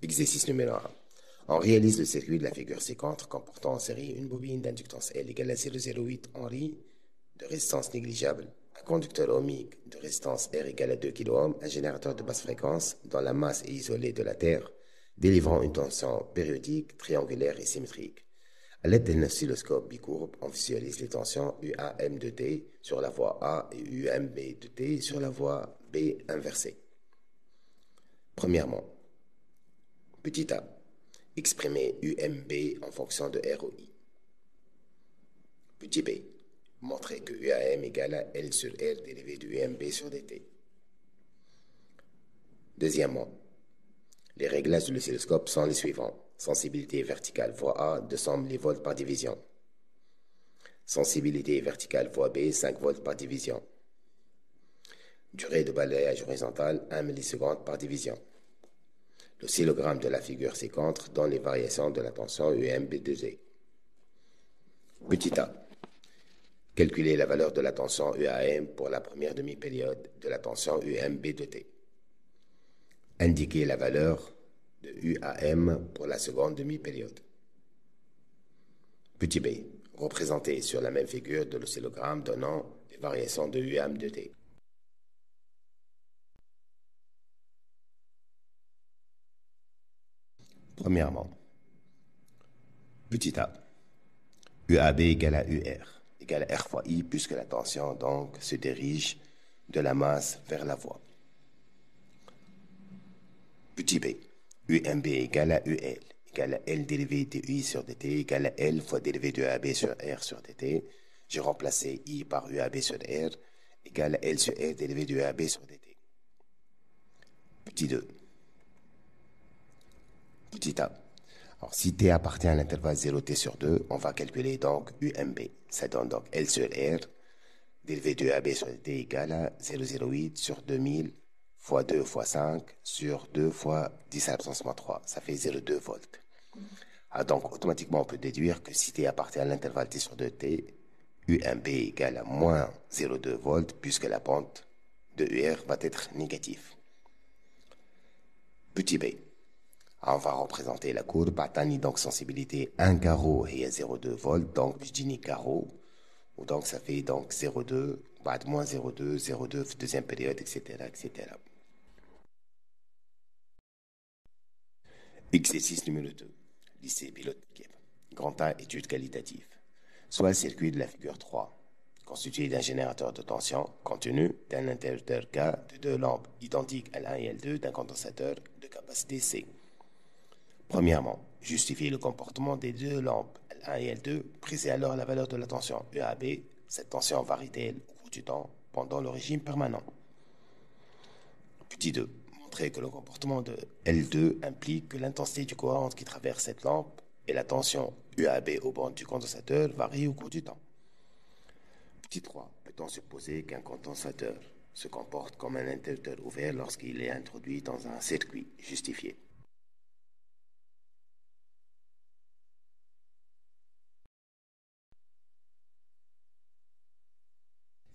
Exercice numéro 1. On réalise le circuit de la figure C-contre comportant en série une bobine d'inductance L égale à 0,08 Henri de résistance négligeable, un conducteur ohmique de résistance R égale à 2 kΩ, un générateur de basse fréquence dont la masse est isolée de la Terre, délivrant une tension périodique, triangulaire et symétrique. À l'aide d'un oscilloscope bicourbe, on visualise les tensions UAM de T sur la voie A et UMB de T sur la voie B inversée. Premièrement, petit a, exprimer UMB en fonction de ROI. Petit b, montrer que UAM égale à L sur R dérivé de UMB sur dt. Deuxièmement, les réglages de l'oscilloscope sont les suivants. Sensibilité verticale voie A, 200 mV par division. Sensibilité verticale voie B, 5 volts par division. Durée de balayage horizontal, 1 milliseconde par division. L'oscillogramme de la figure C-contre donne les variations de la tension UMB2G. Petit a. Calculer la valeur de la tension UAM pour la première demi-période de la tension UMB de T. Indiquer la valeur de UAM pour la seconde demi-période. Petit b. Représenter sur la même figure de l'oscillogramme donnant les variations de UAM de T. Premièrement, petit a. UAB égale à UR, égale à R fois I, puisque la tension donc se dirige de la masse vers la voie. Petit b, UMB égale à UL, égale à L dérivé de I sur dt, égale à L fois dérivé de UAB sur R sur dt. J'ai remplacé I par UAB sur R, égale à L sur R dérivé de UAB sur dt. Petit 2. Petit a. Alors, si T appartient à l'intervalle 0T sur 2, on va calculer donc UMB. Ça donne donc L sur R, dérivé de AB sur dt égale à 0,08 sur 2000 fois 2 fois 5 sur 2 fois 10 à la puissance moins 3. Ça fait 0,2 volts. Alors donc, automatiquement, on peut déduire que si T appartient à l'intervalle T sur 2T, UMB égale à moins 0,2 volts, puisque la pente de UR va être négative. Petit b. On va représenter la courbe. Atteindre donc sensibilité 1 carreau et à 0,2 volts. Donc, je dis ni carreau. Donc, ça fait donc 0,2, moins 0,2, 0,2, deuxième période, etc., etc. Exercice numéro 2. Lycée pilote Kiev. Grand A, étude qualitative. Soit le circuit de la figure 3, constitué d'un générateur de tension contenu d'un interrupteur K de deux lampes identiques L1 et L2 d'un condensateur de capacité C. Premièrement, justifier le comportement des deux lampes L1 et L2, prise alors la valeur de la tension EAB. Cette tension varie-t-elle au cours du temps pendant le régime permanent? Petit 2. Montrer que le comportement de L2 implique que l'intensité du courant qui traverse cette lampe et la tension UAB au bord du condensateur varie au cours du temps. Petit 3. Peut-on supposer qu'un condensateur se comporte comme un interrupteur ouvert lorsqu'il est introduit dans un circuit justifié?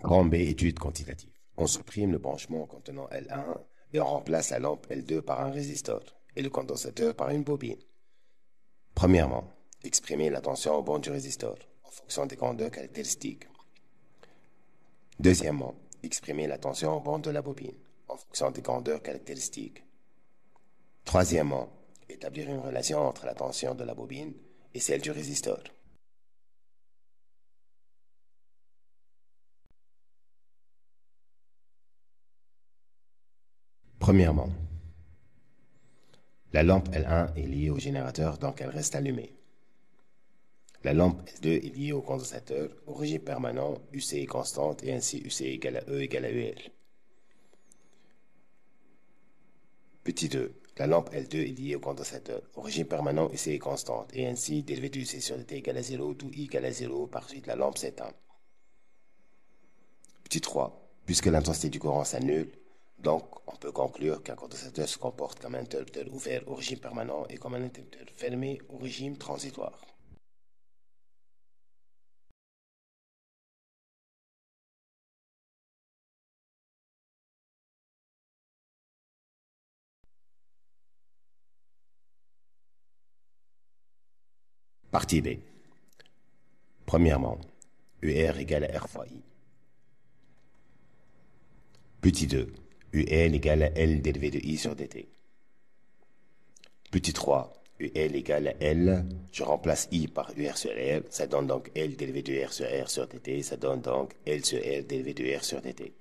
Grand B, étude quantitative. On supprime le branchement contenant L1 et on remplace la lampe L2 par un résistor et le condensateur par une bobine. Premièrement, exprimer la tension au bord du résistor en fonction des grandeurs caractéristiques. Deuxièmement, exprimer la tension au bord de la bobine en fonction des grandeurs caractéristiques. Troisièmement, établir une relation entre la tension de la bobine et celle du résistor. Premièrement, la lampe L1 est liée au générateur, donc elle reste allumée. La lampe L2 est liée au condensateur, au régime permanent, UC est constante et ainsi UC égale à E égale à UL. Petit 2. La lampe L2 est liée au condensateur, au régime permanent UC est constante et ainsi dérivé de UC sur dt égale à 0, d'où I égale à 0, par suite la lampe s'éteint. Petit 3. Puisque l'intensité du courant s'annule, donc on peut conclure qu'un condensateur se comporte comme un interrupteur ouvert au régime permanent et comme un interrupteur fermé au régime transitoire. Partie B. Premièrement, UR égale à R fois I. Petit 2, UL égale à L dérivé de I sur dt. Petit 3, UL égale à L, je remplace I par UR sur R, ça donne donc L dérivé de R sur dt, ça donne donc L sur R dérivé de R sur dt.